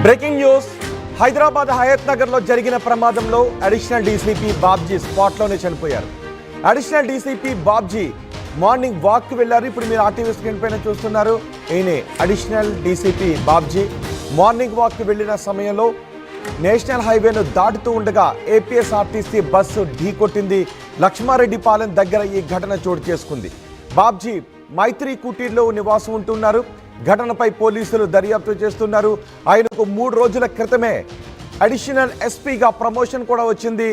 Breaking news. Hyderabad Hayath నగర్లో జరిగిన ప్రమాదంలో అడిషనల్ డీసీపీ బాబ్జీ స్పాట్లోనే చనిపోయారు. అడిషనల్ డీసీపీ బాబ్జీ మార్నింగ్ వాక్కి వెళ్లారు. ఇప్పుడు మీరు ఆర్టీవీ స్క్రీన్ పైన చూస్తున్నారు. ఈయనే అడిషనల్ డీసీపీ బాబ్జీ మార్నింగ్ వాక్కి వెళ్లిన సమయంలో నేషనల్ హైవేను దాటుతూ ఉండగా ఏపీఎస్ఆర్టీసీ బస్సు ఢీకొట్టింది. లక్ష్మారెడ్డిపాలెం దగ్గర ఈ ఘటన చోటు చేసుకుంది. బాబ్జీ మైత్రి కుటీర్లో నివాసం ఉంటున్నారు. ఘటనపై పోలీసులు దర్యాప్తు చేస్తున్నారు. ఆయనకు 3 రోజుల క్రితమే అడిషనల్ ఎస్పీగా ప్రమోషన్ కూడా వచ్చింది.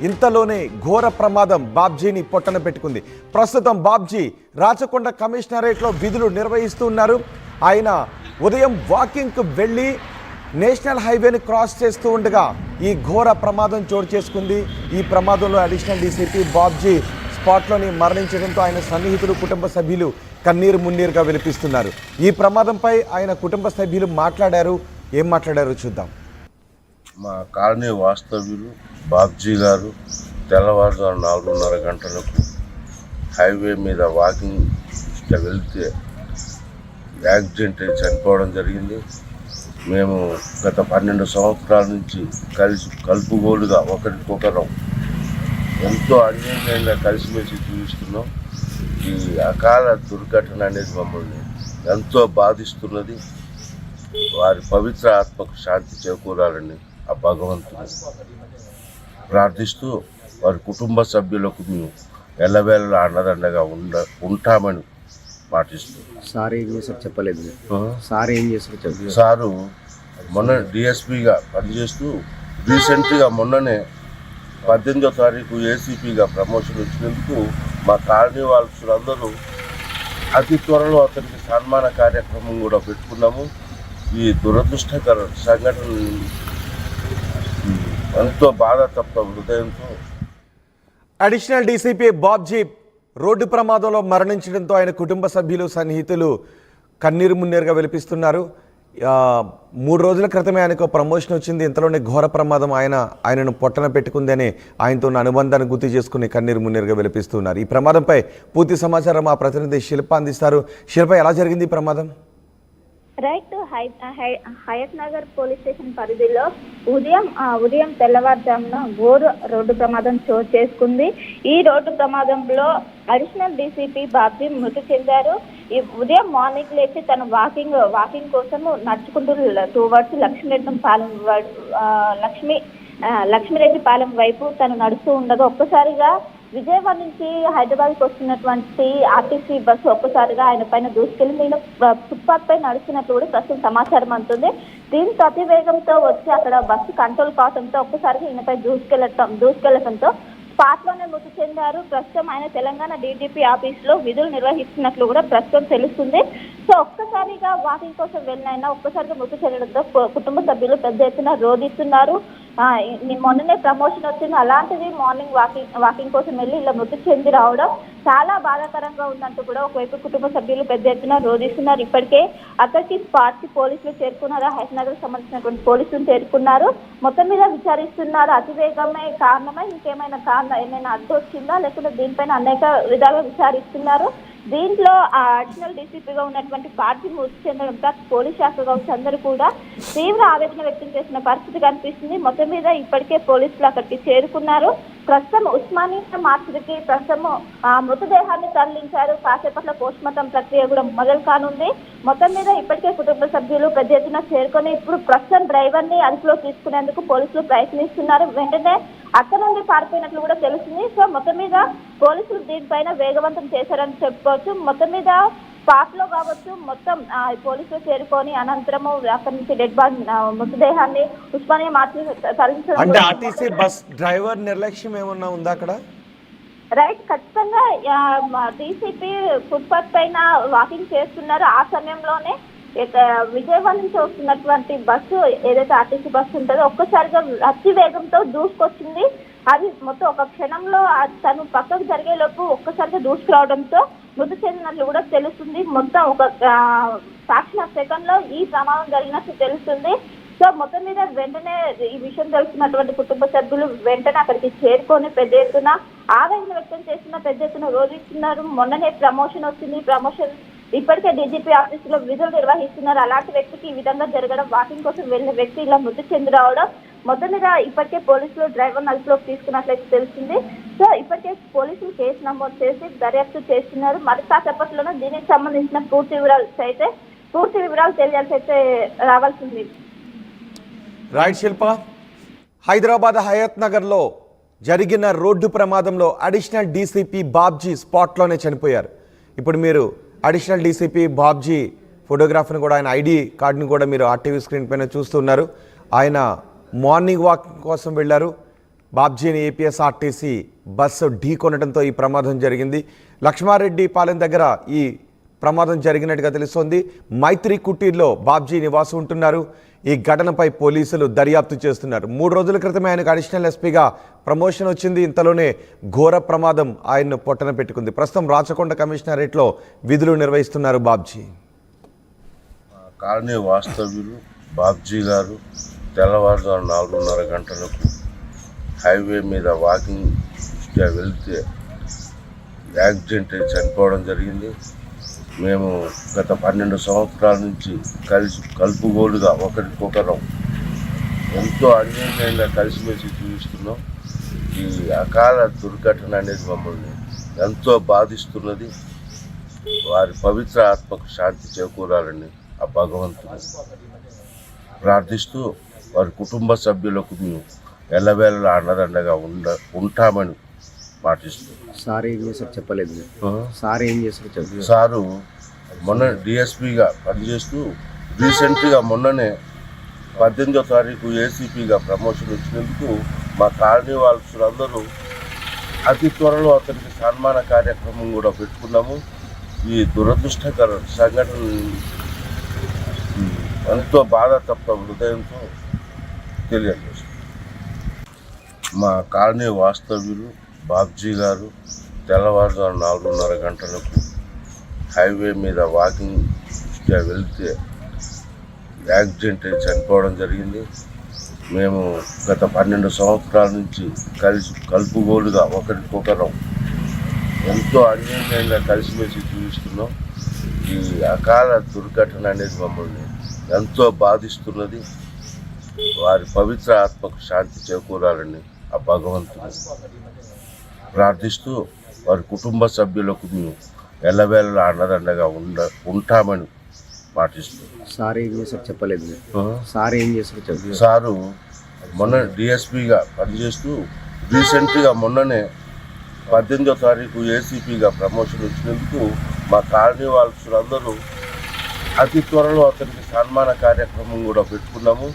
ఇంతలోనే ఘోర ప్రమాదం బాబ్జీని పొట్టన పెట్టుకుంది. ప్రస్తుతం బాబ్జీ రాచకొండ కమిషనరేట్లో విధులు నిర్వహిస్తున్నారు. ఆయన ఉదయం వాకింగ్కు వెళ్ళి నేషనల్ హైవేని క్రాస్ చేస్తూ ఉండగా ఈ ఘోర ప్రమాదం చోటు చేసుకుంది. ఈ ప్రమాదంలో అడిషనల్ డీసీపీ బాబ్జీ స్పాట్లోని మరణించడంతో ఆయన సన్నిహితులు, కుటుంబ సభ్యులు కన్నీరు మున్నీరుగా వినిపిస్తున్నారు. ఈ ప్రమాదంపై ఆయన కుటుంబ సభ్యులు మాట్లాడారు. ఏం మాట్లాడారో చూద్దాం. మా కాలనీ వాస్తవ్యులు బాబ్జీ గారు తెల్లవారుజాము 4:30 గంటలకు హైవే మీద వాకింగ్ వెళ్తే యాక్సిడెంట్ అయి చనిపోవడం జరిగింది. మేము గత 12 సంవత్సరాల నుంచి కలుపుగోలుగా ఒకరికొకరం ఎంతో అన్యోన్యంగా కలిసిమెలిసి జీవిస్తున్నాం. ఈ అకాల దుర్ఘటన అనేది మమ్మల్ని ఎంతో బాధిస్తున్నది. వారి పవిత్ర ఆత్మకు శాంతి చేకూరాలని ఆ భగవంతుని ప్రార్థిస్తూ వారి కుటుంబ సభ్యులకు మేము ఎల్లవేళలా అండదండగా ఉంటామని పాటిస్తూ. సార్ ఏం చేశారు చెప్పలేదు. సార్ ఏం చేశారు చెప్పలేదు. సారు మొన్న డిఎస్పీగా పనిచేస్తూ రీసెంట్గా మొన్ననే 18వ తారీఖు ఏసీపీగా ప్రమోషన్ ఇచ్చినందుకు మా కాలనీ వాళ్ళందరూ అతి త్వరలో అతనికి సన్మాన కార్యక్రమం కూడా పెట్టుకున్నాము. ఈ దురదృష్టకర సంఘటన ఎంతో బాధ తప్ప హృదయంతో. అడిషనల్ డీసీపీ బాబ్జీ రోడ్డు ప్రమాదంలో మరణించడంతో ఆయన కుటుంబ సభ్యులు, సన్నిహితులు కన్నీరు మున్నీరుగా విలిపిస్తున్నారు. 3 రోజుల క్రితమే ఆయనకు ప్రమోషన్ వచ్చింది. ఇంతలోనే ఘోర ప్రమాదం ఆయనను పొట్టన పెట్టుకుందని ఆయనతో ఉన్న అనుబంధాన్ని గుర్తు చేసుకుని కన్నీరు మున్నీరుగా విలిపిస్తున్నారు. ఈ ప్రమాదంపై పూర్తి సమాచారం మా ప్రతినిధి శిల్ప అందిస్తారు. శిల్ప, ఎలా జరిగింది ఈ ప్రమాదం? Right, Hayathnagar police station పరిధిలో ఉదయం తెల్లవారుజామున ఘోర రోడ్డు ప్రమాదం చోటు చేసుకుంది. ఈ రోడ్డు ప్రమాదంలో అడిషనల్ డీసీపీ బాబ్జీ మృతి చెందారు. ఈ ఉదయం మార్నింగ్ లేచి తను వాకింగ్ కోసం నడుచుకుంటూ టువర్డ్స్ లక్ష్మీరెడ్డిపాలెం వైపు తను నడుస్తూ ఉండగా ఒక్కసారిగా విజయవాడ నుంచి హైదరాబాద్కి వస్తున్నటువంటి ఆర్టీసీ బస్సు ఒక్కసారిగా ఆయన పైన దూసుకెళ్లి నేను ఫుట్పాత్ పై నడుస్తున్నట్టు కూడా ప్రస్తుతం సమాచారం అందుతుంది. దీంతో అతి వేగంతో వచ్చి అక్కడ బస్సు కంట్రోల్ కావడంతో ఒక్కసారిగా ఈయనపై దూసుకెళ్లడంతో స్పాట్ లోనే మృతి చెందారు. ప్రస్తుతం ఆయన తెలంగాణ డీజీపీ ఆఫీస్ లో విధులు నిర్వహిస్తున్నట్లు కూడా ప్రస్తుతం తెలుస్తుంది. సో ఒక్కసారిగా వాకింగ్ కోసం వెళ్ళినైనా ఒక్కసారిగా మృతి చెందడంతో కుటుంబ సభ్యులు పెద్ద ఎత్తున రోధిస్తున్నారు. మొన్ననే ప్రమోషన్ వచ్చింది, అలాంటిది మార్నింగ్ వాకింగ్ కోసం వెళ్ళి ఇలా మృతి చెంది రావడం చాలా బాధాకరంగా ఉందంటూ కూడా ఒకవైపు కుటుంబ సభ్యులు పెద్ద ఎత్తున రోధిస్తున్నారు. ఇప్పటికే అక్కడికి స్పాట్కి పోలీసులు చేరుకున్నారు. హైదరాబాద్ సంబంధించినటువంటి పోలీసులు చేరుకున్నారు. మొత్తం మీద విచారిస్తున్నారు. అతివేగమే కారణమా, ఇంకేమైనా ఏమైనా అడ్డు వచ్చిందా, లేకుంటే దీనిపైన అనేక విధాలుగా విచారిస్తున్నారు. దీంట్లో అడిషనల్ డీసీపీగా ఉన్నటువంటి బాబ్జీ మృతి చెందడంతో పోలీస్ శాఖ కావచ్చు అందరూ కూడా తీవ్ర ఆవేదన వ్యక్తం చేసిన పరిస్థితి కనిపిస్తుంది. మొత్తం మీద ఇప్పటికే పోలీసులు అక్కడికి చేరుకున్నారు. ప్రస్తుతం ఉస్మానియా మార్చికి ప్రస్తుతం మృతదేహాన్ని తరలించారు. కాసేపట్ల పోస్ట్ మార్టం ప్రక్రియ కూడా మొదలు కానుంది. మొత్తం మీద ఇప్పటికే కుటుంబ సభ్యులు పెద్ద ఎత్తున చేరుకొని ఇప్పుడు ప్రస్తుతం డ్రైవర్ ని అదుపులో తీసుకునేందుకు పోలీసులు ప్రయత్నిస్తున్నారు. వెంటనే అక్కడ నుండి పారిపోయినట్లు కూడా తెలుస్తుంది. సో మొత్తం మీద పోలీసులు దీనిపైన వేగవంతం చేశారని చెప్పుకోవచ్చు. మొత్తం మీద స్పాట్ లో కావచ్చు మొత్తం పోలీసులు చేరుకొని అనంతరము అక్కడి నుంచి డెడ్ బాడీ మృతదేహాన్ని ఉస్మానియా మార్చి తరలించడం. అంటే ఆర్టీసీ బస్ డ్రైవర్ నిర్లక్ష్యం ఏమన్నా ఉందా అక్కడ? రైట్, ఖచ్చితంగా డీసీపీ ఫుట్పాత్ పైన వాకింగ్ చేస్తున్నారు. ఆ సమయంలోనే విజయవాడ నుంచి వస్తున్నటువంటి బస్సు ఏదైతే ఆర్టీసీ బస్సు ఉంటుందో ఒక్కసారిగా అతి వేగంతో దూసుకొచ్చింది. అది మొత్తం ఒక క్షణంలో తను పక్కకు జరిగేలోపు ఒక్కసారిగా దూసుకురావడంతో మృతి చెందినట్లు కూడా తెలుస్తుంది. మొత్తం ఒక ఫ్రాక్షన్ ఆఫ్ సెకండ్ లో ఈ ప్రమాదం జరిగినట్టు తెలుస్తుంది. సో మొత్తం మీద వెంటనే ఈ విషయం తెలుసుకున్నటువంటి కుటుంబ సభ్యులు వెంటనే అక్కడికి చేరుకొని పెద్ద ఎత్తున ఆవేదన వ్యక్తం చేస్తున్న, పెద్ద ఎత్తున రోధిస్తున్నారు. మొన్ననే ప్రమోషన్ వచ్చింది, ప్రమోషన్ ఇప్పటికే డీజీపీ ఆఫీసులో విధులు నిర్వహిస్తున్నారు. అలాంటి వ్యక్తికి ఈ విధంగా జరగడం, వాకింగ్ కోసం వెళ్ళిన వ్యక్తి ఇలా మృతి చెంది రావడం, మొత్తం మీద ఇప్పటికే పోలీసులు డ్రైవర్ అదుపులోకి తీసుకున్నట్లయితే తెలిసింది. సో ఇప్పటికే పోలీసులు కేసు నమోదు చేసి దర్యాప్తు చేస్తున్నారు. మరి కాసేపట్లోనే దీనికి సంబంధించిన పూర్తి వివరాలు తెలియాల్సి అయితే రావాల్సింది. రైట్ శిల్ప, హైదరాబాద్ హయత్ నగర్లో జరిగిన రోడ్డు ప్రమాదంలో అడిషనల్ డీసీపీ బాబ్జీ స్పాట్లోనే చనిపోయారు. ఇప్పుడు మీరు అడిషనల్ డీసీపీ బాబ్జీ ఫోటోగ్రాఫ్ని కూడా, ఆయన ఐడి కార్డుని కూడా మీరు ఆర్టీవీ స్క్రీన్ పైన చూస్తున్నారు. ఆయన మార్నింగ్ వాక్ కోసం వెళ్ళారు. బాబ్జీని ఏపీఎస్ఆర్టీసీ బస్సు ఢీ కొనడంతో ఈ ప్రమాదం జరిగింది. లక్ష్మారెడ్డి పాలెం దగ్గర ఈ ప్రమాదం జరిగినట్టుగా తెలుస్తోంది. మైత్రి కుటీర్లో బాబ్జీ నివాసం ఉంటున్నారు. ఈ ఘటనపై పోలీసులు దర్యాప్తు చేస్తున్నారు. 3 రోజుల క్రితమే ఆయనకు అడిషనల్ ఎస్పీగా ప్రమోషన్ వచ్చింది. ఇంతలోనే ఘోర ప్రమాదం ఆయన్ను పొట్టన పెట్టుకుంది. ప్రస్తుతం రాచకొండ కమిషనరేట్లో విధులు నిర్వహిస్తున్నారు బాబ్జీ. కాలనీ వాస్తవ్యులు బాబ్జీ గారు తెల్లవారుజాము 4:30 గంటలకు హైవే మీద వాకింగ్ దృష్ట్యా వెళ్తే యాక్సిడెంట్ అయి చనిపోవడం జరిగింది. మేము గత 12 సంవత్సరాల నుంచి కలుపుగోలుగా ఒకరికొకరం ఎంతో అన్యోన్యంగా కలిసిమెలిసి జీవిస్తున్నాం. ఈ అకాల దుర్ఘటన అనేది మమ్మల్ని ఎంతో బాధిస్తున్నది. వారి పవిత్ర ఆత్మకు శాంతి చేకూరాలని ఆ భగవంతుని ప్రార్థిస్తూ వారి కుటుంబ సభ్యులకు మేము ఎల్లవేళలా అండదండగా ఉంటామని పాటిస్తూ. సార్ ఏం చేశారు చెప్పలేదు. సార్ ఏం చేశారు చెప్పలేదు. సారు మొన్న డిఎస్పీగా పనిచేస్తూ రీసెంట్గా మొన్ననే 18వ తారీఖు ఏసీపీగా ప్రమోషన్ వచ్చినందుకు మా కాలనీ వాళ్ళందరూ అతి త్వరలో అతనికి సన్మాన కార్యక్రమం కూడా పెట్టుకున్నాము. ఈ దురదృష్టకర సంఘటన ఎంతో బాధాతప్త హృదయంతో తెలియజేస్తుంది. మా కాలనీ వాస్తవ్యులు బాబ్జీ గారు తెల్లవారుజాము 4:30 గంటలకు హైవే మీద వాకింగ్ దృష్ట్యా వెళ్తే యాక్సిడెంట్ అయి చనిపోవడం జరిగింది. మేము గత 12 సంవత్సరాల నుంచి కలుపుగోలుగా ఒకరికొకరం ఎంతో అన్యోన్యంగా కలిసిమెలిసి జీవిస్తున్నాం. ఈ అకాల దుర్ఘటన అనేది మమ్మల్ని ఎంతో బాధిస్తున్నది. వారి పవిత్ర ఆత్మకు శాంతి చేకూరాలని ఆ భగవంతుని ప్రార్థిస్తూ వారి కుటుంబ సభ్యులకు మేము ఎల్లవేళలా అండదండగా ఉంటామని పాటిస్తూ. సార్ ఏం చేశారు చెప్పలేదు. సార్ ఏం చేశారు చెప్పలేదు. సారు మొన్న డిఎస్పీగా పనిచేస్తూ రీసెంట్గా మొన్ననే 18వ తారీఖు ఏసీపీగా ప్రమోషన్ వచ్చినందుకు మా కాలనీ వాళ్ళందరూ అతి త్వరలో అతనికి సన్మాన కార్యక్రమం కూడా పెట్టుకున్నాము.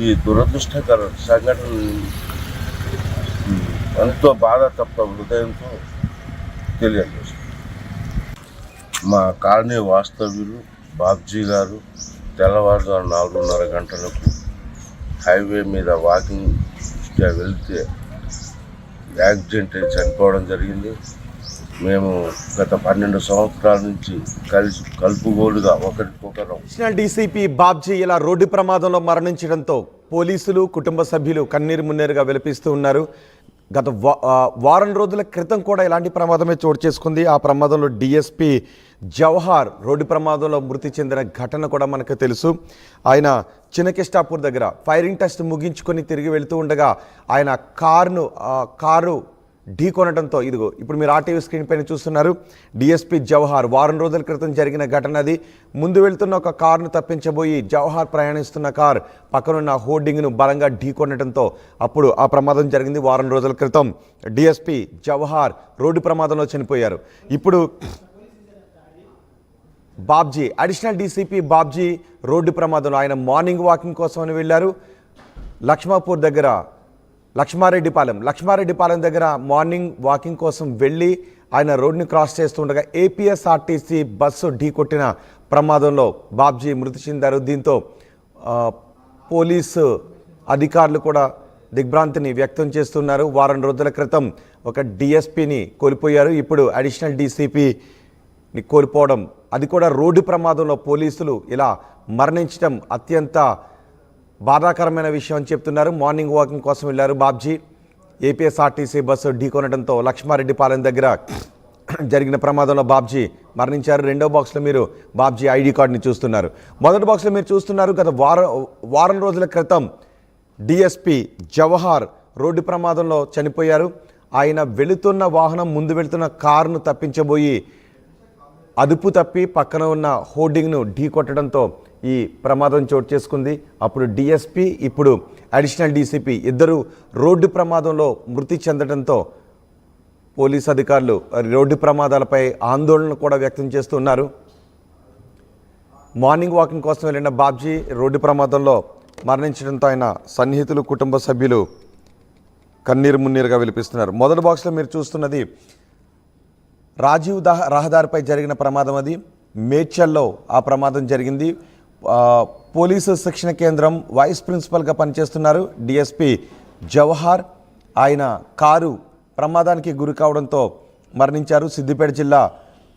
ఈ దురదృష్టకర సంఘటన ఎంతో బాధాతప్త హృదయంతో తెలియజేస్తుంది. మా కాలనీ వాస్తవ్యులు బాబ్జీ గారు తెల్లవారుజాము 4:30 గంటలకు హైవే మీద వాకింగ్ దృష్ట్యా వెళ్తే యాక్సిడెంట్ అయి చనిపోవడం జరిగింది. మేము గత 12 సంవత్సరాల నుంచి కలుపుగోలుగా ఒకరికొకరం. అడిషనల్ డీసీపీ బాబ్జీ ఇలా రోడ్డు ప్రమాదంలో మరణించడంతో పోలీసులు, కుటుంబ సభ్యులు కన్నీరు మున్నీరుగా విలపిస్తూ ఉన్నారు. గత వారం రోజుల క్రితం కూడా ఇలాంటి ప్రమాదమే చోటు చేసుకుంది. ఆ ప్రమాదంలో డిఎస్పీ జవహార్ రోడ్డు ప్రమాదంలో మృతి చెందిన ఘటన కూడా మనకు తెలుసు. ఆయన చిన్నకిష్టాపూర్ దగ్గర ఫైరింగ్ టెస్ట్ ముగించుకొని తిరిగి వెళుతూ ఉండగా ఆయన కారు ఢీ కొనడంతో, ఇదిగో ఇప్పుడు మీరు ఆర్టీవీ స్క్రీన్ పైన చూస్తున్నారు, డిఎస్పీ జవహార్ వారం రోజుల క్రితం జరిగిన ఘటన అది. ముందు వెళ్తున్న ఒక కారును తప్పించబోయి జవహార్ ప్రయాణిస్తున్న కార్ పక్కనున్న హోర్డింగ్ను బలంగా ఢీ కొనడంతో అప్పుడు ఆ ప్రమాదం జరిగింది. వారం రోజుల క్రితం డిఎస్పీ జవహార్ రోడ్డు ప్రమాదంలో చనిపోయారు. ఇప్పుడు Babji, additional DCP Babji road ప్రమాదంలో ఆయన మార్నింగ్ వాకింగ్ కోసమని వెళ్ళారు. లక్ష్మారెడ్డిపాలెం దగ్గర మార్నింగ్ వాకింగ్ కోసం వెళ్ళి ఆయన రోడ్ని క్రాస్ చేస్తుండగా ఏపీఎస్ఆర్టీసీ బస్సు ఢీ కొట్టిన ప్రమాదంలో బాబ్జీ మృతి చెందారు. దీంతో పోలీసు అధికారులు కూడా దిగ్భ్రాంతిని వ్యక్తం చేస్తున్నారు. వారం రోజుల క్రితం ఒక డిఎస్పీని కోల్పోయారు. ఇప్పుడు అడిషనల్ డీసీపీని కోల్పోవడం, అది కూడా రోడ్డు ప్రమాదంలో పోలీసులు ఇలా మరణించడం అత్యంత బాధాకరమైన విషయం అని చెప్తున్నారు. మార్నింగ్ వాకింగ్ కోసం వెళ్ళారు బాబ్జీ. ఏపీఎస్ఆర్టీసీ బస్సు ఢీకొనడంతో లక్ష్మారెడ్డిపాలెం దగ్గర జరిగిన ప్రమాదంలో బాబ్జీ మరణించారు. రెండో బాక్స్లో మీరు బాబ్జీ ఐడి కార్డుని చూస్తున్నారు. మొదటి బాక్స్లో మీరు చూస్తున్నారు గత వారం రోజుల క్రితం డిఎస్పి జవహార్ రోడ్డు ప్రమాదంలో చనిపోయారు. ఆయన వెళుతున్న వాహనం ముందు వెళుతున్న కారును తప్పించబోయి అదుపు తప్పి పక్కన ఉన్న హోర్డింగ్ను ఢీకొట్టడంతో ఈ ప్రమాదం చోటు చేసుకుంది. అప్పుడు డిఎస్పి ఇప్పుడు అడిషనల్ డీసీపీ ఇద్దరు రోడ్డు ప్రమాదంలో మృతి చెందడంతో పోలీస్ అధికారులు రోడ్డు ప్రమాదాలపై ఆందోళన కూడా వ్యక్తం చేస్తున్నారు. మార్నింగ్ వాకింగ్ కోసం వెళ్ళిన బాబ్జీ రోడ్డు ప్రమాదంలో మరణించడంతో ఆయన సన్నిహితులు కుటుంబ సభ్యులు కన్నీరు మున్నీరుగా విలిపిస్తున్నారు. మొదటి బాక్స్లో మీరు చూస్తున్నది రాజీవ్ రహదారిపై జరిగిన ప్రమాదం. అది మేడ్చల్లో ఆ ప్రమాదం జరిగింది. పోలీసు శిక్షణ కేంద్రం వైస్ ప్రిన్సిపల్గా పనిచేస్తున్నారు డిఎస్పి జవహార్. ఆయన కారు ప్రమాదానికి గురి కావడంతో మరణించారు. సిద్దిపేట జిల్లా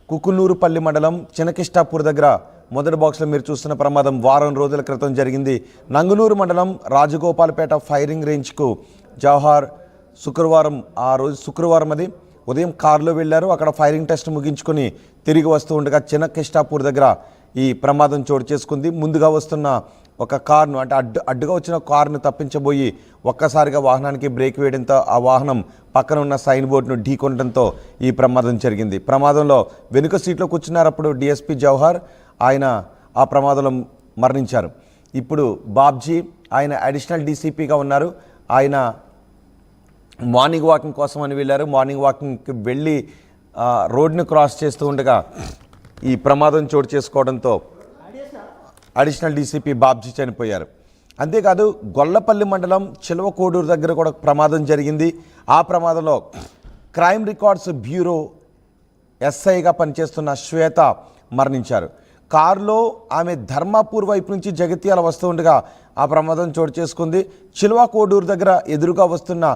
కుకునూరుపల్లి మండలం చినకిష్టాపూర్ దగ్గర మొదటి బాక్స్లో మీరు చూస్తున్న ప్రమాదం వారం రోజుల క్రితం జరిగింది. నంగునూరు మండలం రాజగోపాల్పేట ఫైరింగ్ రేంజ్కు జవహార్ శుక్రవారం అది ఉదయం కారులో వెళ్ళారు. అక్కడ ఫైరింగ్ టెస్ట్ ముగించుకొని తిరిగి వస్తూ ఉండగా చినకిష్టాపూర్ దగ్గర ఈ ప్రమాదం చోటు చేసుకుంది. ముందుగా వస్తున్న ఒక కారును అంటే అడ్డుగా వచ్చిన కారును తప్పించబోయి ఒక్కసారిగా వాహనానికి బ్రేక్ వేయడంతో ఆ వాహనం పక్కన ఉన్న సైన్ బోర్డును ఢీకొనడంతో ఈ ప్రమాదం జరిగింది. ప్రమాదంలో వెనుక సీట్లో కూర్చున్నారు అప్పుడు డిఎస్పి జవహార్. ఆయన ఆ ప్రమాదంలో మరణించారు. ఇప్పుడు బాబ్జీ ఆయన అడిషనల్ డీసీపీగా ఉన్నారు. ఆయన మార్నింగ్ వాకింగ్ కోసం అని వెళ్ళారు. మార్నింగ్ వాకింగ్కి వెళ్ళి రోడ్ని క్రాస్ చేస్తూ ఉండగా ఈ ప్రమాదం చోటు చేసుకోవడంతో అడిషనల్ డీసీపీ బాబ్జీ చనిపోయారు. అంతేకాదు గొల్లపల్లి మండలం చిలవకోడూరు దగ్గర కూడా ప్రమాదం జరిగింది. ఆ ప్రమాదంలో క్రైమ్ రికార్డ్స్ బ్యూరో ఎస్ఐగా పనిచేస్తున్న శ్వేత మరణించారు. కారులో ఆమె ధర్మాపూర్ వైపు నుంచి జగిత్యాల వస్తూ ఉండగా ఆ ప్రమాదం చోటు చేసుకుంది. చిలవకోడూరు దగ్గర ఎదురుగా వస్తున్న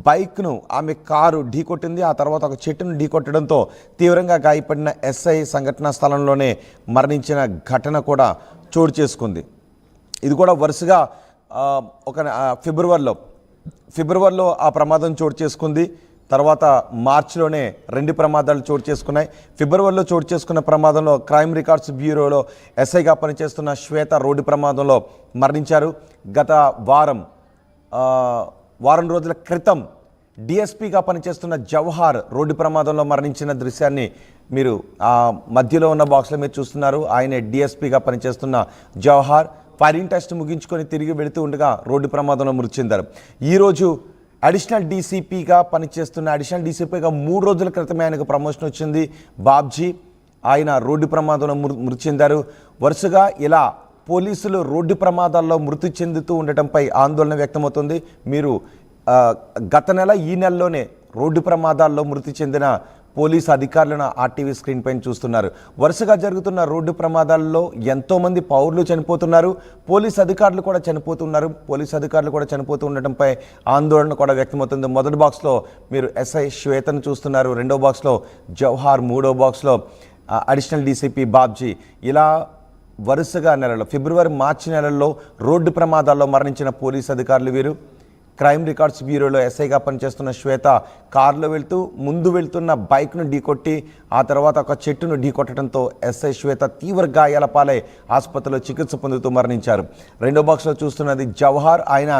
బైక్ను ఆమె కారు ఢీకొట్టింది. ఆ తర్వాత ఒక చెట్టును ఢీకొట్టడంతో తీవ్రంగా గాయపడిన ఎస్ఐ సంఘటనా స్థలంలోనే మరణించిన ఘటన కూడా చోటు చేసుకుంది. ఇది కూడా వరుసగా ఒక ఫిబ్రవరిలో ఆ ప్రమాదం చోటు చేసుకుంది. తర్వాత మార్చిలోనే 2 ప్రమాదాలు చోటు చేసుకున్నాయి. ఫిబ్రవరిలో చోటు చేసుకున్న ప్రమాదంలో క్రైమ్ రికార్డ్స్ బ్యూరోలో ఎస్ఐగా పనిచేస్తున్న శ్వేత రోడ్డు ప్రమాదంలో మరణించారు. గత వారం రోజుల క్రితం డిఎస్పీగా పనిచేస్తున్న జవహార్ రోడ్డు ప్రమాదంలో మరణించిన దృశ్యాన్ని మీరు మధ్యలో ఉన్న బాక్స్లో మీరు చూస్తున్నారు. ఆయన డిఎస్పీగా పనిచేస్తున్న జవహార్ ఫైరింగ్ టెస్ట్ ముగించుకొని తిరిగి వెళుతూ ఉండగా రోడ్డు ప్రమాదంలో మృతి చెందారు. ఈరోజు అడిషనల్ డీసీపీగా 3 రోజుల క్రితమే ఆయనకు ప్రమోషన్ వచ్చింది బాబ్జీ. ఆయన రోడ్డు ప్రమాదంలో మృతి చెందారు. వరుసగా ఇలా పోలీసులు రోడ్డు ప్రమాదాల్లో మృతి చెందుతూ ఉండటంపై ఆందోళన వ్యక్తమవుతుంది. మీరు గత నెల ఈ నెలలోనే రోడ్డు ప్రమాదాల్లో మృతి చెందిన పోలీసు అధికారులను ఆర్టీవీ స్క్రీన్ పైన చూస్తున్నారు. వరుసగా జరుగుతున్న రోడ్డు ప్రమాదాల్లో ఎంతోమంది పౌరులు చనిపోతున్నారు, పోలీసు అధికారులు కూడా చనిపోతూ ఉండటంపై ఆందోళన కూడా వ్యక్తమవుతుంది. మొదటి బాక్స్లో మీరు ఎస్ఐ శ్వేతను చూస్తున్నారు. రెండో బాక్స్లో జవహార్, మూడో బాక్స్లో అడిషనల్ డీసీపీ బాబ్జీ. ఇలా వరుసగా ఫిబ్రవరి, మార్చి నెలల్లో రోడ్డు ప్రమాదాల్లో మరణించిన పోలీసు అధికారులు వీరు. క్రైమ్ రికార్డ్స్ బ్యూరోలో ఎస్ఐగా పనిచేస్తున్న శ్వేత కారులో ముందు వెళ్తున్న బైక్ను ఢీకొట్టి ఆ తర్వాత ఒక చెట్టును ఢీకొట్టడంతో ఎస్ఐ శ్వేత తీవ్ర గాయాల పాలై ఆసుపత్రిలో చికిత్స పొందుతూ మరణించారు. రెండో బాక్స్లో చూస్తున్నది జవహార్. ఆయన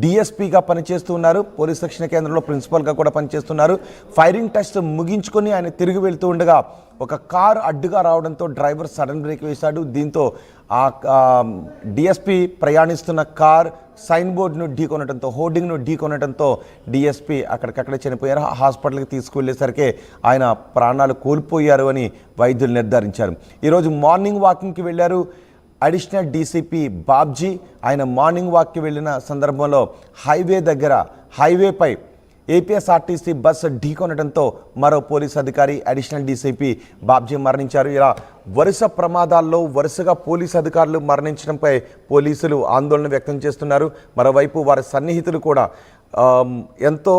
డిఎస్పీగా పనిచేస్తూ ఉన్నారు. పోలీస్ శిక్షణ కేంద్రంలో ప్రిన్సిపల్గా కూడా పనిచేస్తున్నారు. ఫైరింగ్ టెస్ట్ ముగించుకొని ఆయన తిరిగి వెళ్తూ ఉండగా ఒక కారు అడ్డుగా రావడంతో డ్రైవర్ సడన్ బ్రేక్ వేశాడు. దీంతో ఆ డిఎస్పీ ప్రయాణిస్తున్న కార్ సైన్ బోర్డును హోర్డింగ్ను ఢీకొనడంతో డిఎస్పీ అక్కడికక్కడే చనిపోయారు. హాస్పిటల్కి తీసుకువెళ్ళేసరికి ఆయన ప్రాణాలు కోల్పోయారు అని వైద్యులు నిర్ధారించారు. ఈరోజు మార్నింగ్ వాకింగ్కి వెళ్ళారు అడిషనల్ డీసీపీ బాబ్జీ. ఆయన మార్నింగ్ వాక్కి వెళ్ళిన సందర్భంలో హైవేపై ఏపీఎస్ఆర్టీసీ బస్సు ఢీకొనడంతో మరో పోలీస్ అధికారి అడిషనల్ డీసీపీ బాబ్జీ మరణించారు. ఇలా వరుస ప్రమాదాల్లో వరుసగా పోలీసు అధికారులు మరణించడంపై పోలీసులు ఆందోళన వ్యక్తం చేస్తున్నారు. మరోవైపు వారి సన్నిహితులు కూడా ఎంతో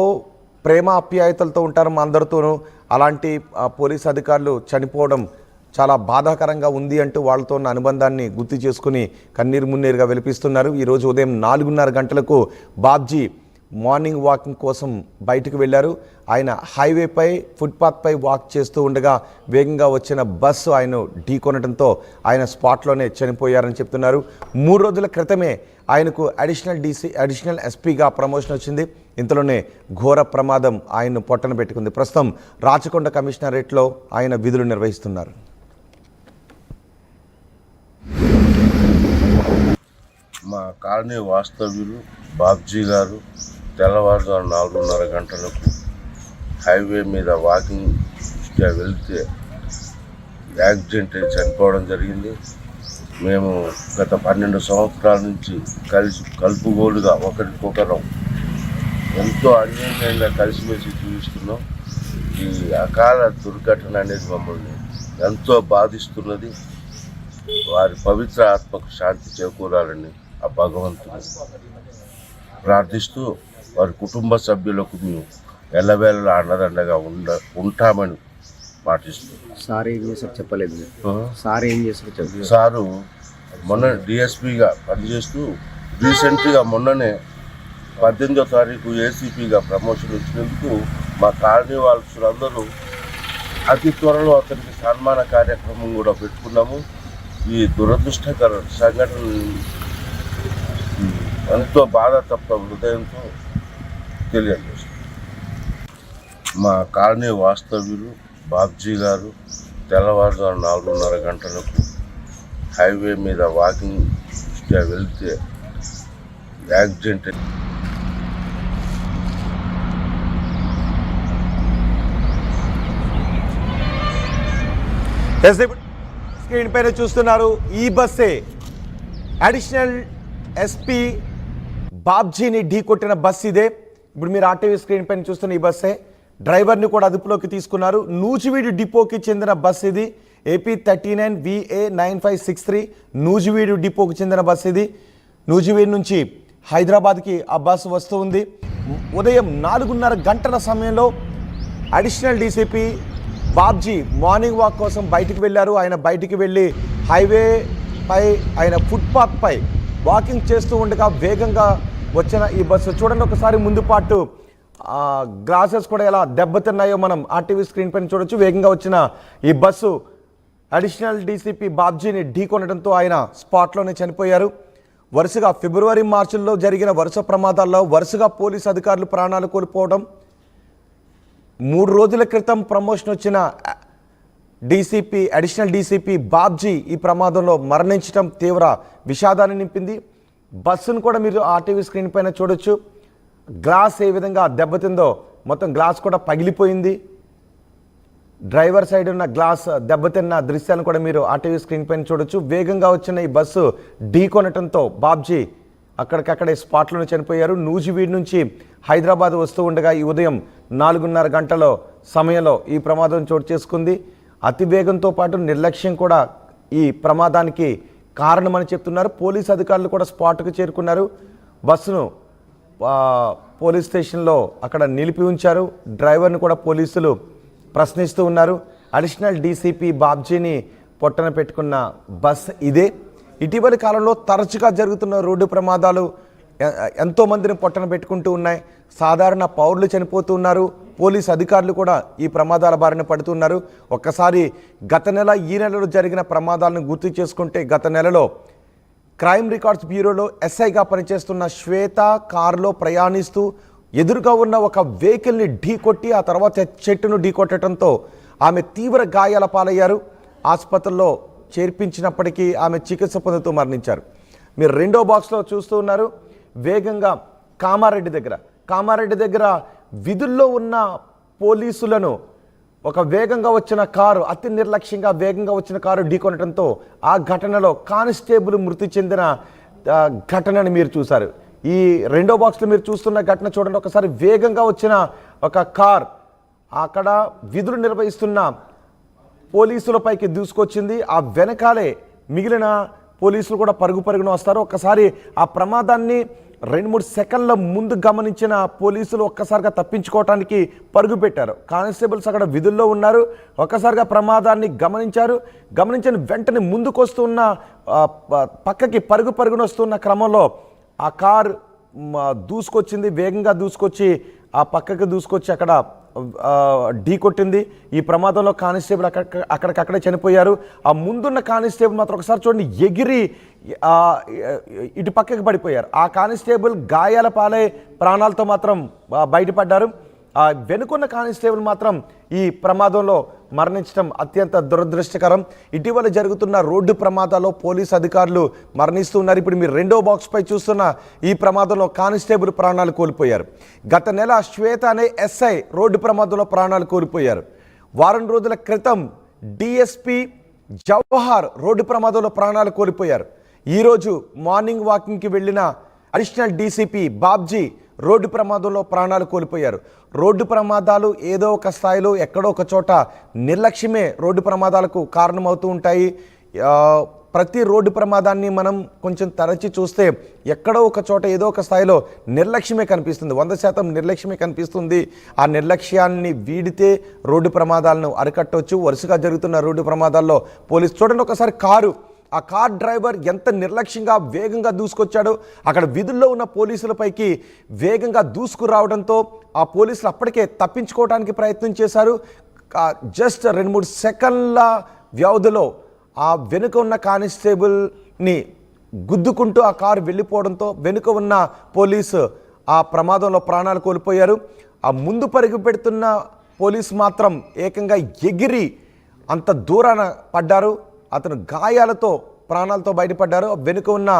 ప్రేమ ఆప్యాయతలతో ఉంటారు మా అందరితోనూ. అలాంటి పోలీసు అధికారులు చనిపోవడం చాలా బాధాకరంగా ఉంది అంటూ వాళ్ళతో ఉన్న అనుబంధాన్ని గుర్తు చేసుకుని కన్నీరు మున్నీరుగా విలిపిస్తున్నారు. ఈరోజు ఉదయం 4:30 గంటలకు బాబ్జీ మార్నింగ్ వాకింగ్ కోసం బయటకు వెళ్ళారు. ఆయన హైవేపై ఫుట్పాత్పై వాక్ చేస్తూ ఉండగా వేగంగా వచ్చిన బస్సు ఆయన ఢీకొనడంతో ఆయన స్పాట్లోనే చనిపోయారని చెప్తున్నారు. 3 రోజుల క్రితమే ఆయనకు అడిషనల్ ఎస్పీగా ప్రమోషన్ వచ్చింది. ఇంతలోనే ఘోర ప్రమాదం ఆయన్ను పొట్టన పెట్టుకుంది. ప్రస్తుతం రాచకొండ కమిషనరేట్లో ఆయన విధులు నిర్వహిస్తున్నారు. మా కాలనీ వాస్తవ్యులు బాబ్జీ గారు తెల్లవారుజాము 4:30 గంటలకు హైవే మీద వాకింగ్ వెళ్తే యాక్సిడెంట్ అయి చనిపోవడం జరిగింది. మేము గత 12 సంవత్సరాల నుంచి కలుపుగోలుగా ఒకరికొకరం ఎంతో అన్యోన్యంగా కలిసిమెలిసి జీవిస్తున్నాం. ఈ అకాల దుర్ఘటన అనేది మమ్మల్ని ఎంతో బాధిస్తున్నది. వారి పవిత్ర ఆత్మకు శాంతి చేకూరాలని ఆ భగవంతుని ప్రార్థిస్తూ వారి కుటుంబ సభ్యులకు మేము ఎల్లవేళలా అండదండగా ఉంటామని పాటిస్తూ సార్ ఏం చేశారు చెప్పలేదు. సార్ ఏం చేశారు చెప్పలేదు. సారు మొన్న డిఎస్పీగా పనిచేస్తూ రీసెంట్గా మొన్ననే 18వ తారీఖు ఏసీపీగా ప్రమోషన్ ఇచ్చినందుకు మా కాలనీ వాళ్ళందరూ అతి త్వరలో అతనికి సన్మాన కార్యక్రమం కూడా పెట్టుకున్నాము. ఈ దురదృష్టకర సంఘటన ఎంతో బాధాతప్త హృదయంతో తెలియజేస్తుంది. మా కాలనీ వాస్తవ్యులు బాబ్జీ గారు తెల్లవారుజాము 4:30 గంటలకు హైవే మీద వాకింగ్ వెళ్తే యాక్సిడెంట్ స్క్రీన్ పైన చూస్తున్నారు. ఈ బస్సే అడిషనల్ ఎస్పీ బాబ్జీని ఢీకొట్టిన బస్ ఇదే. ఇప్పుడు మీరు ఆర్టీవీ స్క్రీన్ పైన చూస్తున్న ఈ బస్సే. డ్రైవర్ని కూడా అదుపులోకి తీసుకున్నారు. నూజివీడు డిపోకి చెందిన బస్ ఇది. AP 39 VA 9563 నూజివీడు డిపోకి చెందిన బస్ ఇది. నూజివీడు నుంచి హైదరాబాద్కి ఆ బస్సు వస్తూ ఉంది. ఉదయం 4:30 గంటల సమయంలో additional DCP Babji morning walk కోసం బయటికి వెళ్ళారు. ఆయన బయటికి వెళ్ళి హైవే పై ఆయన ఫుట్పాత్పై వాకింగ్ చేస్తూ ఉండగా వేగంగా వచ్చిన ఈ బస్సు చూడండి ఒకసారి ముందు పాటు గ్లాసెస్ కూడా ఎలా దెబ్బతిన్నాయో మనం ఆర్టీవీ స్క్రీన్ పైన చూడొచ్చు. వేగంగా వచ్చిన ఈ బస్సు అడిషనల్ డీసీపీ బాబ్జీని ఢీకొనడంతో ఆయన స్పాట్లోనే చనిపోయారు. వరుసగా ఫిబ్రవరి మార్చిలో జరిగిన వరుస ప్రమాదాల్లో వరుసగా పోలీసు అధికారులు ప్రాణాలు కోల్పోవడం, 3 రోజుల క్రితం ప్రమోషన్ వచ్చిన అడిషనల్ డీసీపీ బాబ్జీ ఈ ప్రమాదంలో మరణించడం తీవ్ర విషాదాన్ని నింపింది. బస్సును కూడా మీరు ఆర్టీవీ స్క్రీన్ పైన చూడొచ్చు. గ్లాస్ ఏ విధంగా దెబ్బతిందో మొత్తం గ్లాస్ కూడా పగిలిపోయింది. డ్రైవర్ సైడ్ ఉన్న గ్లాస్ దెబ్బతిన్న దృశ్యాలను కూడా మీరు ఆర్టీవీ స్క్రీన్ పైన చూడొచ్చు. వేగంగా వచ్చిన ఈ బస్సు ఢీకొనటంతో బాబ్జీ అక్కడికక్కడే స్పాట్లోనే చనిపోయారు. నూజివీడు నుంచి హైదరాబాద్ వస్తూ ఉండగా ఈ ఉదయం 4:30 గంటల సమయంలో ఈ ప్రమాదం చోటు చేసుకుంది. అతివేగంతో పాటు నిర్లక్ష్యం కూడా ఈ ప్రమాదానికి కారణమని చెప్తున్నారు. పోలీస్ అధికారులు కూడా స్పాట్కు చేరుకున్నారు. బస్సును పోలీస్ స్టేషన్లో అక్కడ నిలిపి ఉంచారు. డ్రైవర్ని కూడా పోలీసులు ప్రశ్నిస్తూ ఉన్నారు. అడిషనల్ డీసీపీ బాబ్జీని పొట్టన పెట్టుకున్న బస్ ఇదే. ఇటీవలి కాలంలో తరచుగా జరుగుతున్న రోడ్డు ప్రమాదాలు ఎంతోమందిని పొట్టన పెట్టుకుంటూ ఉన్నాయి. సాధారణ పౌరులు చనిపోతూ ఉన్నారు. పోలీస్ అధికారులు కూడా ఈ ప్రమాదాల బారిన పడుతున్నారు. ఒక్కసారి గత నెల ఈ నెలలో జరిగిన ప్రమాదాలను గుర్తు చేసుకుంటే, గత నెలలో క్రైమ్ రికార్డ్స్ బ్యూరోలో ఎస్ఐగా పనిచేస్తున్న శ్వేత కారులో ప్రయాణిస్తూ ఎదురుగా ఉన్న ఒక వెహికల్ని ఢీకొట్టి ఆ తర్వాత చెట్టును ఢీకొట్టడంతో ఆమె తీవ్ర గాయాల పాలయ్యారు. ఆసుపత్రిలో చేర్పించినప్పటికీ ఆమె చికిత్స పొందుతూ మరణించారు. మీరు రెండో బాక్స్లో చూస్తూ ఉన్నారు. వేగంగా కామారెడ్డి దగ్గర విధుల్లో ఉన్న పోలీసులను ఒక వేగంగా వచ్చిన కారు, అతి నిర్లక్ష్యంగా వేగంగా వచ్చిన కారు ఢీకొనడంతో ఆ ఘటనలో కానిస్టేబుల్ మృతి చెందిన ఘటనని మీరు చూశారు. ఈ రెండో బాక్స్లో మీరు చూస్తున్న ఘటన చూడండి ఒకసారి. వేగంగా వచ్చిన ఒక కార్ అక్కడ విధులు నిర్వహిస్తున్న పోలీసులపైకి దూసుకొచ్చింది. ఆ వెనకాలే మిగిలిన పోలీసులు కూడా పరుగున వస్తారు. ఒక్కసారి ఆ ప్రమాదాన్ని 2-3 సెకండ్ల ముందు గమనించిన పోలీసులు ఒక్కసారిగా తప్పించుకోవటానికి పరుగు పెట్టారు. కానిస్టేబుల్స్ అక్కడ విధుల్లో ఉన్నారు. ఒక్కసారిగా ప్రమాదాన్ని గమనించిన వెంటనే ముందుకు వస్తున్న పక్కకి పరుగున వస్తున్న క్రమంలో ఆ కార్ దూసుకొచ్చింది, వేగంగా దూసుకొచ్చి ఆ పక్కకి దూసుకొచ్చి అక్కడ ఢీ కొట్టింది. ఈ ప్రమాదంలో కానిస్టేబుల్ అక్కడికక్కడే చనిపోయారు. ఆ ముందున్న కానిస్టేబుల్ మాత్రం ఒకసారి చూడండి, ఎగిరి ఇటు పక్కకి పడిపోయారు. ఆ కానిస్టేబుల్ గాయాల పాలై ప్రాణాలతో మాత్రం బయటపడ్డారు. వెనుకున్న కానిస్టేబుల్ మాత్రం ఈ ప్రమాదంలో మరణించడం అత్యంత దురదృష్టకరం. ఇటీవల జరుగుతున్న రోడ్డు ప్రమాదాల్లో పోలీసు అధికారులు మరణిస్తున్నారు. ఇప్పుడు మీరు రెండో బాక్స్ పై చూస్తున్న ఈ ప్రమాదంలో కానిస్టేబుల్ ప్రాణాలు కోల్పోయారు. గత నెల శ్వేత అనే ఎస్ఐ రోడ్డు ప్రమాదంలో ప్రాణాలు కోల్పోయారు. వారం రోజుల క్రితం డిఎస్పి జవహర్ రోడ్డు ప్రమాదంలో ప్రాణాలు కోల్పోయారు. ఈరోజు మార్నింగ్ వాకింగ్కి వెళ్ళిన అడిషనల్ డీసీపీ బాబ్జీ రోడ్డు ప్రమాదంలో ప్రాణాలు కోల్పోయారు. రోడ్డు ప్రమాదాలు ఏదో ఒక స్థాయిలో ఎక్కడో ఒక చోట నిర్లక్ష్యమే రోడ్డు ప్రమాదాలకు కారణమవుతూ ఉంటాయి. ప్రతి రోడ్డు ప్రమాదాన్ని మనం కొంచెం తరచి చూస్తే ఎక్కడో ఒక చోట ఏదో ఒక స్థాయిలో నిర్లక్ష్యమే కనిపిస్తుంది. 100% నిర్లక్ష్యమే కనిపిస్తుంది. ఆ నిర్లక్ష్యాన్ని వీడితే రోడ్డు ప్రమాదాలను అరికట్టవచ్చు. వరుసగా జరుగుతున్న రోడ్డు ప్రమాదాల్లో పోలీసు చూడండి ఒకసారి ఆ కార్ డ్రైవర్ ఎంత నిర్లక్ష్యంగా వేగంగా దూసుకొచ్చాడో. అక్కడ విధుల్లో ఉన్న పోలీసులపైకి వేగంగా దూసుకురావడంతో ఆ పోలీసులు అప్పటికే తప్పించుకోవడానికి ప్రయత్నం చేశారు. జస్ట్ 2-3 సెకండ్ల వ్యవధిలో ఆ వెనుక ఉన్న కానిస్టేబుల్ని గుద్దుకుంటూ ఆ కారు వెళ్ళిపోవడంతో వెనుక ఉన్న పోలీసు ఆ ప్రమాదంలో ప్రాణాలు కోల్పోయారు. ఆ ముందు పరుగు పెడుతున్న పోలీసు మాత్రం ఏకంగా ఎగిరి అంత దూరాన పడ్డారు. అతను గాయాలతో ప్రాణాలతో బయటపడ్డారు. వెనుక ఉన్న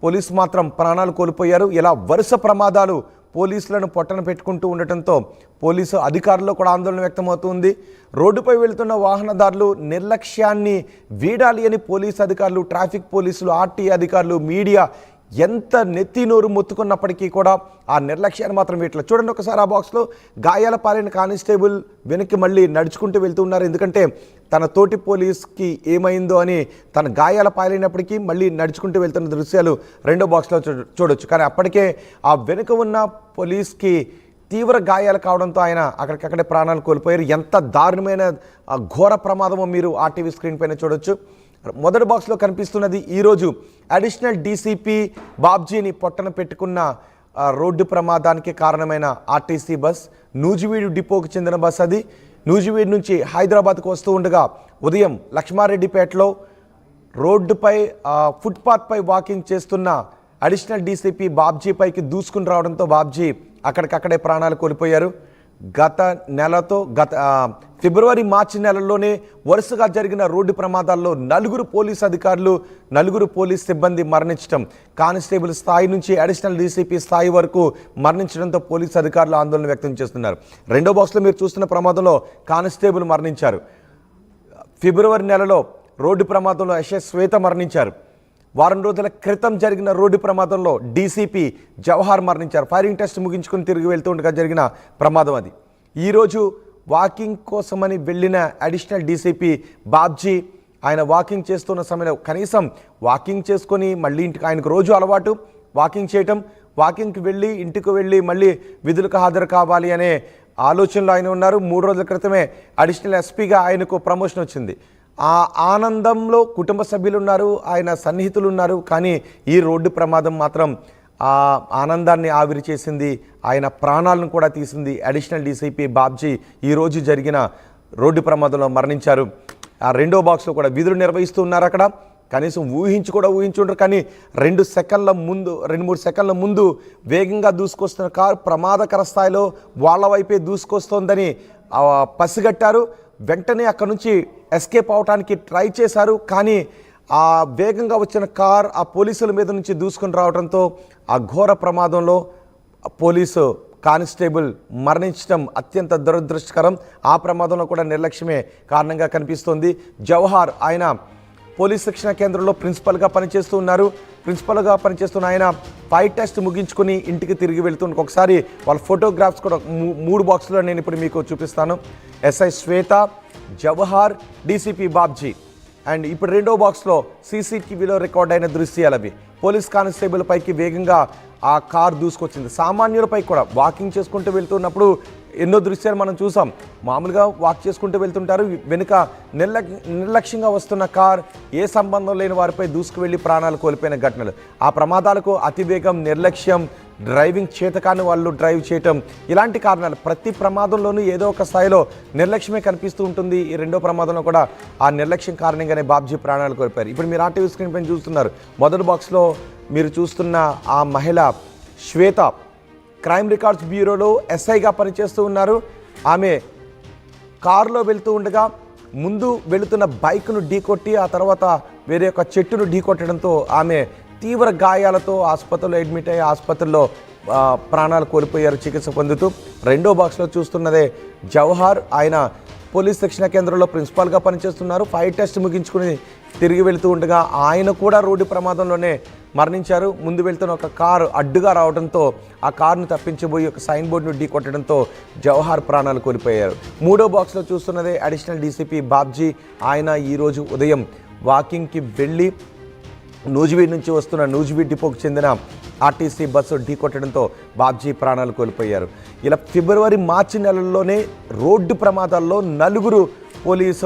పోలీసు మాత్రం ప్రాణాలు కోల్పోయారు. ఇలా వరుస ప్రమాదాలు పోలీసులను పొట్టన పెట్టుకుంటూ ఉండటంతో పోలీసు అధికారుల్లో కూడా ఆందోళన వ్యక్తమవుతుంది. రోడ్డుపై వెళుతున్న వాహనదారులు నిర్లక్ష్యాన్ని వీడాలి అని పోలీసు అధికారులు, ట్రాఫిక్ పోలీసులు, ఆర్టీఏ అధికారులు, మీడియా ఎంత నెత్తి నోరు మొత్తుకున్నప్పటికీ కూడా ఆ నిర్లక్ష్యాన్ని మాత్రం వీటిలో చూడండి ఒకసారి. ఆ బాక్స్లో గాయాల పాలైన కానిస్టేబుల్ వెనక్కి మళ్ళీ నడుచుకుంటూ వెళ్తూ ఉన్నారు. ఎందుకంటే తన తోటి పోలీస్కి ఏమైందో అని తన గాయాల పాలైనప్పటికీ మళ్ళీ నడుచుకుంటూ వెళ్తున్న దృశ్యాలు రెండో బాక్స్లో చూడొచ్చు. కానీ అప్పటికే ఆ వెనుక ఉన్న పోలీస్కి తీవ్ర గాయాలు కావడంతో ఆయన అక్కడికక్కడే ప్రాణాలు కోల్పోయారు. ఎంత దారుణమైన ఘోర ప్రమాదమో మీరు ఆర్టీవీ స్క్రీన్ పైన చూడొచ్చు. మొదటి బాక్స్లో కనిపిస్తున్నది ఈరోజు అడిషనల్ డీసీపీ బాబ్జీని పొట్టన పెట్టుకున్న రోడ్డు ప్రమాదానికి కారణమైన ఆర్టీసీ బస్. నూజివీడు డిపోకు చెందిన బస్ అది. నూజివీడు నుంచి హైదరాబాద్కు వస్తూ ఉండగా ఉదయం లక్ష్మారెడ్డిపేటలో రోడ్డుపై ఫుట్పాత్పై వాకింగ్ చేస్తున్న అడిషనల్ డీసీపీ బాబ్జీ పైకి దూసుకుని రావడంతో బాబ్జీ అక్కడికక్కడే ప్రాణాలు కోల్పోయారు. ఫిబ్రవరి మార్చి నెలల్లోనే వరుసగా జరిగిన రోడ్డు ప్రమాదాల్లో 4 పోలీసు అధికారులు, 4 పోలీస్ సిబ్బంది మరణించడం, కానిస్టేబుల్ స్థాయి నుంచి అడిషనల్ డీసీపీ స్థాయి వరకు మరణించడంతో పోలీసు అధికారులు ఆందోళన వ్యక్తం చేస్తున్నారు. రెండో బాక్స్లో మీరు చూస్తున్న ప్రమాదంలో కానిస్టేబుల్ మరణించారు. ఫిబ్రవరి నెలలో రోడ్డు ప్రమాదంలో శ్వేత మరణించారు. వారం రోజుల క్రితం జరిగిన రోడ్డు ప్రమాదంలో డీసీపీ జవహర్ మరణించారు. ఫైరింగ్ టెస్ట్ ముగించుకుని తిరిగి వెళ్తుండగా జరిగిన ప్రమాదం అది. ఈరోజు వాకింగ్ కోసమని వెళ్ళిన అడిషనల్ డీసీపీ బాబ్జీ ఆయన వాకింగ్ చేస్తున్న సమయంలో కనీసం వాకింగ్ చేసుకొని మళ్ళీ ఇంటికి, ఆయనకు రోజు అలవాటు వాకింగ్ చేయటం, వాకింగ్కి వెళ్ళి ఇంటికి వెళ్ళి మళ్ళీ విధులకు హాజరు కావాలి అనే ఆలోచనలో ఆయన ఉన్నారు. 3 రోజుల క్రితమే అడిషనల్ ఎస్పీగా ఆయనకు ప్రమోషన్ వచ్చింది. ఆ ఆనందంలో కుటుంబ సభ్యులు ఉన్నారు, ఆయన సన్నిహితులు ఉన్నారు. కానీ ఈ రోడ్డు ప్రమాదం మాత్రం ఆ ఆనందాన్ని ఆవిరి చేసింది, ఆయన ప్రాణాలను కూడా తీసింది. అడిషనల్ డీసీపీ బాబ్జీ ఈరోజు జరిగిన రోడ్డు ప్రమాదంలో మరణించారు. ఆ రెండో బాక్స్లో కూడా విధులు నిర్వహిస్తూ ఉన్నారు. అక్కడ కనీసం ఊహించుంటారు. కానీ 2-3 సెకండ్ల ముందు వేగంగా దూసుకొస్తున్న కారు ప్రమాదకర స్థాయిలో వాళ్ళ వైపే దూసుకొస్తోందని పసిగట్టారు. వెంటనే అక్కడి నుంచి ఎస్కేప్ అవడానికి ట్రై చేశారు. కానీ ఆ వేగంగా వచ్చిన కార్ ఆ పోలీసుల మీద నుంచి దూసుకుని రావడంతో ఆ ఘోర ప్రమాదంలో పోలీసు కానిస్టేబుల్ మరణించడం అత్యంత దురదృష్టకరం. ఆ ప్రమాదంలో కూడా నిర్లక్ష్యమే కారణంగా కనిపిస్తోంది. జవహర్ ఆయన పోలీస్ శిక్షణ కేంద్రంలో ప్రిన్సిపల్గా పనిచేస్తున్న ఆయన ఫైట్ టెస్ట్ ముగించుకుని ఇంటికి తిరిగి వెళ్తున్న ఒకసారి వాళ్ళ ఫోటోగ్రాఫ్స్ కూడా 3 బాక్స్లో నేను ఇప్పుడు మీకు చూపిస్తాను. SI Shweta, Jawahar, DCP Babji. And ఇప్పుడు రెండో బాక్స్లో సీసీటీవీలో రికార్డ్ అయిన దృశ్యాలు అవి. పోలీస్ కానిస్టేబుల్ పైకి వేగంగా ఆ కార్ దూసుకొచ్చింది. సామాన్యులపై కూడా వాకింగ్ చేసుకుంటూ వెళ్తున్నప్పుడు ఎన్నో దృశ్యాలు మనం చూసాం. మామూలుగా వాక్ చేసుకుంటూ వెళ్తుంటారు, వెనుక నిర్లక్ష్యంగా వస్తున్న కార్ ఏ సంబంధం లేని వారిపై దూసుకు వెళ్ళి ప్రాణాలు కోల్పోయిన ఘటనలు. ఆ ప్రమాదాలకు అతివేగం, నిర్లక్ష్యం, డ్రైవింగ్ చేతకాని వాళ్ళు డ్రైవ్ చేయటం, ఇలాంటి కారణాలు. ప్రతి ప్రమాదంలోనూ ఏదో ఒక స్థాయిలో నిర్లక్ష్యమే కనిపిస్తూ ఉంటుంది. ఈ రెండో ప్రమాదంలో కూడా ఆ నిర్లక్ష్యం కారణంగానే బాబ్జీ ప్రాణాలు కోల్పోయారు. ఇప్పుడు మీరు ఆర్టీవీ స్క్రీన్ పైన చూస్తున్నారు, మొదటి బాక్స్లో మీరు చూస్తున్న ఆ మహిళ శ్వేత క్రైమ్ రికార్డ్స్ బ్యూరోలో ఎస్ఐగా పనిచేస్తూ ఉన్నారు. ఆమె కారులో వెళ్తూ ఉండగా ముందు వెళుతున్న బైక్ను ఢీకొట్టి ఆ తర్వాత వేరే ఒక చెట్టును ఢీకొట్టడంతో ఆమె తీవ్ర గాయాలతో ఆసుపత్రిలో అడ్మిట్ అయ్యి ఆసుపత్రిలో ప్రాణాలు కోల్పోయారు చికిత్స పొందుతూ. రెండో బాక్స్లో చూస్తున్నదే జవహర్. ఆయన పోలీస్ శిక్షణ కేంద్రంలో ప్రిన్సిపాల్గా పనిచేస్తున్నారు. ఫైర్ టెస్ట్ ముగించుకుని తిరిగి వెళుతూ ఉండగా ఆయన కూడా రోడ్డు ప్రమాదంలోనే మరణించారు. ముందు వెళ్తున్న ఒక కారు అడ్డుగా రావడంతో ఆ కారును తప్పించబోయి ఒక సైన్ బోర్డును ఢీకొట్టడంతో జవహర్ ప్రాణాలు కోల్పోయారు. మూడో బాక్స్లో చూస్తున్నదే అడిషనల్ డీసీపీ బాబ్జీ. ఆయన ఈరోజు ఉదయం వాకింగ్కి వెళ్ళి నూజివీడ్ నుంచి వస్తున్న నూజివీడ్ డిపోకు చెందిన ఆర్టీసీ బస్సు ఢీకొట్టడంతో బాబ్జీ ప్రాణాలు కోల్పోయారు. ఇలా ఫిబ్రవరి, మార్చి నెలల్లోనే రోడ్డు ప్రమాదాల్లో 4 పోలీసు